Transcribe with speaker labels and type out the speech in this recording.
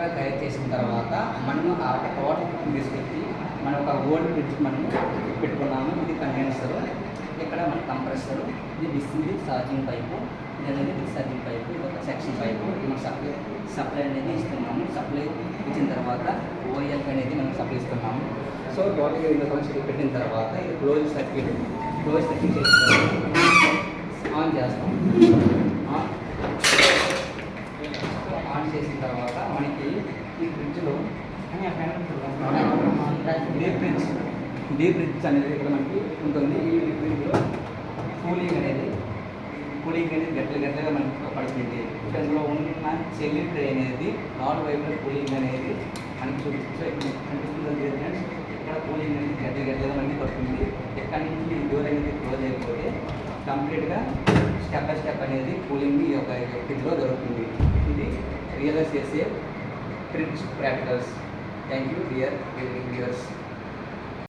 Speaker 1: కరెక్ట్గా తయారు చేసిన తర్వాత మనము ఆ టోటల్ తీసుకొచ్చి మనం ఒక ఓల్డ్ ఫ్రిడ్జ్ మనము పెట్టుకున్నాము. ఇది కండెన్సర్, ఇక్కడ మన కంప్రెసర్, ఇది డిస్ది ఛార్జింగ్ పైపు, ఇది అనేది డిశ్చార్జింగ్ పైపు, ఇది ఒక సెక్షన్ పైపు. మనం సప్లై అనేది ఇస్తున్నాము. సప్లై ఇచ్చిన తర్వాత ఓఎల్ అనేది మనం సప్లై ఇస్తున్నాము. సో టోటల్గా ఇందులో కనెక్షన్ పెట్టిన తర్వాత ఇది క్లోజ్ సర్క్యూట్ చేసిన ఆన్ చేస్తాం. ఆన్ చేసిన తర్వాత మనకి ఈ ఫ్రిడ్జ్లో డీప్ ఫ్రిడ్జ్ అనేది ఇక్కడ మనకి ఉంటుంది. ఈ ఫ్రిడ్జ్లో కూలింగ్ అనేది గట్టిగా మనకి పడుతుంది. అందులో ఉన్న చెల్లి ట్రే అనేది 4 వైపుల కూలింగ్ అనేది మనకి చూపిస్తుంది. కనిపిస్తుంది ఫ్రెండ్స్, ఇక్కడ కూలింగ్ అనేది గట్టిగా మనకి పడుతుంది. ఎక్కడి నుంచి ఈ డోర్ అనేది క్లోజ్ అయిపోతే కంప్లీట్గా స్టెప్ బై స్టెప్ అనేది కూలింగ్ ఈ యొక్క ఫ్రిడ్జ్లో దొరుకుతుంది. ఇది రియలైజ్ చేసే fridge practicals. Thank you dear viewers.